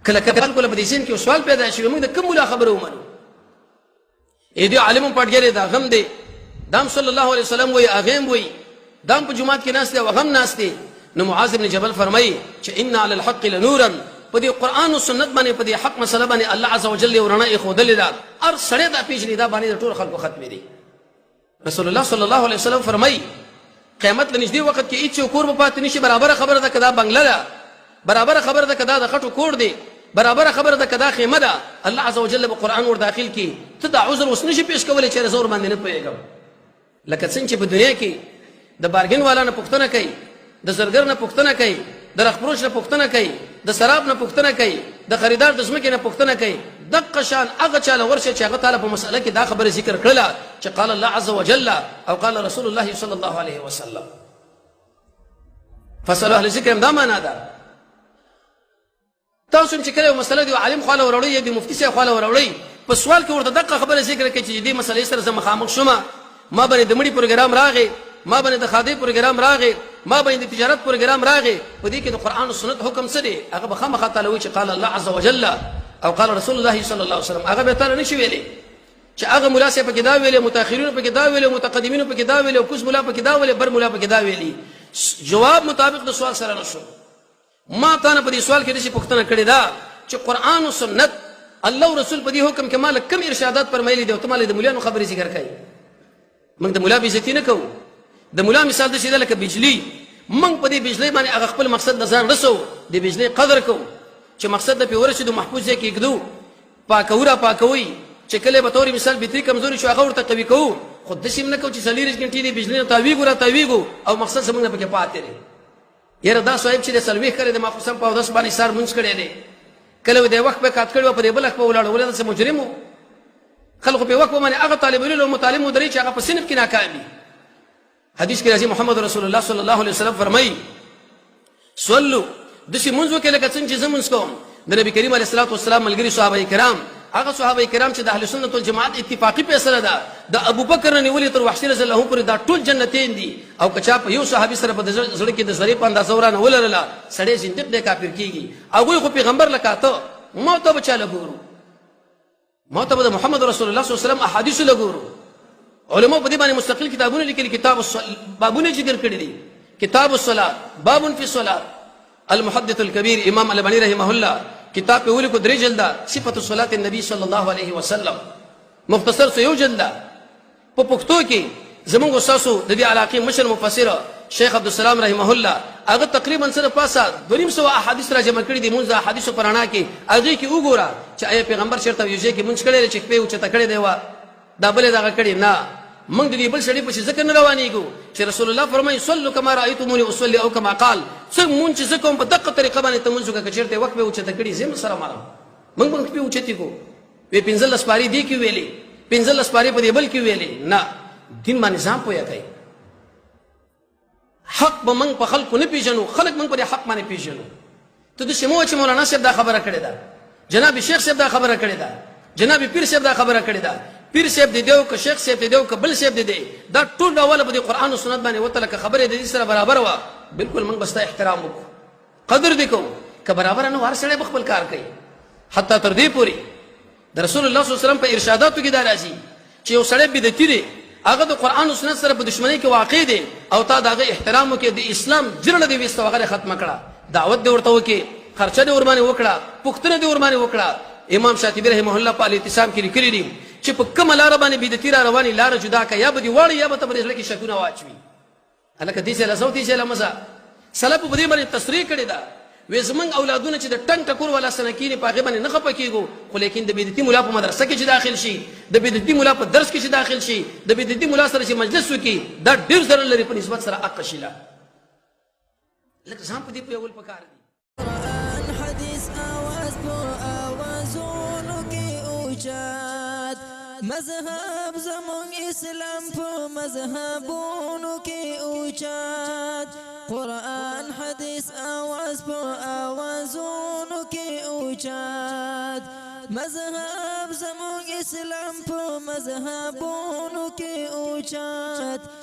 کله کله خلکو له بدیسین کې سوال پیدا شي موږ د کوم مولا خبره ومنو اې دې عالم پټګری دا غم دی دام صلی الله علیه وسلم وی اغم وی دام په جمعات کې ناس دی او غم ناس دی نو معاذ بن جبل فرمایي چې ان علی الحق لنورا په دې قران او سنت باندې په دې حق مسله باندې الله عز وجل ورنا خودل دا ار سړی دا پیژنې دا باندې ټول خلکو ختم دي رسول الله صلی الله علیه وسلم فرمایي قیامت لنږدې وخت کې هیڅ کور په پاتې نشي برابر خبره ده کدا بنگله ده برابر خبره ده کدا د خټو کور دی برابر خبره ده کدا خیمه ده الله عز وجل په قران ور داخل کی ته دا عذر وسنه شي پیش کولای چې زور باندې نه پويګم لکه څنګه چې په دنیا کې د بارګین والا نه پښتنه کوي د زرګر نه پښتنه کوي د رخپروش نه پښتنه کوي د سراب نه پښتنه کوي د خریدار د زمکه نه پښتنه کوي دغه شان هغه چاله ورشه چې هغه تعالی په مسأله کې دا خبره ذکر کړله چې قال الله عز وجل او قال رسول الله صلی الله علیه وسلم فصل اهل ذکر دا معنا ده تاسو چې کله مسله دی عالم خو له وروړي دی مفتي سي خو له وروړي په سوال کې ورته دغه خبره ذکر کوي چې دې مسلې سره زما مخامخ شوم ما باندې د مړي پروګرام راغی ما باندې د خادي پروګرام راغی ما باندې د تجارت پروګرام راغی په دې کې د قران او سنت حکم څه دی هغه بخمه تعالی وی چې قال الله عز وجل او قال رسول الله صلی الله علیه وسلم هغه به تعالی نشي ویلي چې هغه مولا سي په کې دا ویلي متأخرین په کې دا ویلي متقدمین په کې دا ویلي او کوز مولا په کې دا ویلي بر مولا په کې دا ویلي جواب مطابق د سوال سره نشو ما تانه په دې سوال کې د شي پوښتنه کړې ده چې قران او سنت الله او رسول په دې حکم کې مال کم ارشادات فرمایلي دي او ته مال د مولانو خبرې ذکر کوي موږ د مولا بیزتی نه کوو د مولا مثال د شي لکه بجلی موږ په دې بجلی باندې هغه خپل مقصد نظر رسو د بجلی قدر کوو چې مقصد د پیور شي د محفوظ کې کېږدو پاکورا پاکوي چې کله به توري مثال بيتري کمزوري شو هغه ورته قوي کوو خود د سیم نه کوو چې سلیریش غنټې دی بجلی تاویګو را تاویګو او مقصد څنګه پکې پاتې لري یره دا صاحب چې د سلوي کړي د مافوسم په 10 باندې سار منځ کړي دي کله د وخت په کات کړي په دې بلخ په ولاړ ولې د مجرمو خلق په وخت باندې هغه طالب علم او متعلم مدري چې هغه په صنف کې ناکامي حدیث کې راځي محمد رسول الله صلی الله علیه وسلم فرمایي صلوا دشي منځو کې لکه څنګه چې زمونږ کوم د نبی کریم علیه الصلاه والسلام ملګری صحابه کرام هغه صحابه کرام چې د اهل سنت والجماعت اتفاقی فیصله ده د ابو بکر نه ولي تر وحشي رضی الله پورې دا ټول جنتین دي او کچا په یو صحابي سره په زړه کې د زړه په اندازه ورانه ولرله سړی زندق د کافر کیږي هغه خو پیغمبر لکاته ما ته بچاله ګورو ما ته د محمد رسول الله صلی الله علیه وسلم احادیث لګورو علماء په دې باندې مستقل کتابونه لیکلي کتاب بابونه ذکر کړی دي کتاب الصلاه باب فی الصلاه المحدث الكبير امام الباني رحمه الله کتاب په ولکو درې جلده صفه صلاه النبي صلی الله علیه وسلم مختصر سو یو جلده په پښتو کې زموږ استادو د دې علاقې مشر مفسر شیخ عبد السلام رحمه الله هغه تقریبا سره پاسه 200 احادیث را جمع کړي دي مونږه احادیث پرانا کې هغه کې وګوره چې آیا پیغمبر شرط یوځي کې مونږ کړي چې په اوچته کړي دی وا دا بل دا کړي نه مونږ دې بل شړې په ذکر نه روانيګو چې رسول الله فرمایي صلوا كما رايتموني اصلي او كما قال څنګه مونږ چې کوم په دغه طریقه باندې ته مونږه کچرته وخت په اوچته کړي زم سره مارم مونږ په اوچتي کو وی پنځل اسپاری دی کې ویلي پنځل اسپاری په دې بل کې ویلي نه دین باندې ځان پویا کوي حق به من په خلق نه پیژنو خلق من په حق باندې پیژنو ته د شمو چې مولانا صاحب دا خبره کړې ده جناب شیخ صاحب دا خبره کړې ده جناب پیر صاحب دا خبره کړې ده پیر صاحب دې دیو که شیخ صاحب دې دیو که بل صاحب دې دی دا ټول ډول په قرآن او سنت باندې وته لکه خبره دې سره برابر وا بالکل من بس احترام وکړو قدر دې کو که برابر نه ورسره خپل کار کوي حتی تر دې پوری د رسول الله صلی الله علیه وسلم په ارشاداتو کې دا راځي چې یو سړی بدعتي دی هغه د قران او سنت سره په دښمنۍ کې واقع دي او تا دغه احترام وکړي د اسلام جرړه دی وسته وغیرہ ختم کړه دعوت دی ورته وکړي خرچه دی ورمانه وکړه پښتنه دی ورمانه وکړه امام شاطبی رحمه الله په الاعتصام کې لیکلي دي چې په کوم لار باندې بدعتي را رواني لار جدا کا یا به دی واړی یا به تبرز لکه شکونه واچوي الکه دې سره صوتي سره مزه سلف په دې باندې تصریح کړی دا وې زمنګ اولادونه چې د ټنګ ټکور ولا سنکینه پاغه باندې نه خپکیږي خو لیکن د بدعتي مولا په مدرسه کې چې داخل شي د بدعتي مولا په درس کې چې داخل شي د بدعتي مولا سره چې مجلس وکي دا ډیر ضرر لري په نسبت سره اقشیلا لکه ځان په دې په اول پکار دي قرآن حدیث आवाज په आवाजونو کې اوچات مذهب زمون اسلام په مذهبونو کې اوچات قرآن حدیث आवाज په आवाजونو کې اوچات مذهب زمون اسلام په مذهبونو کې اوچات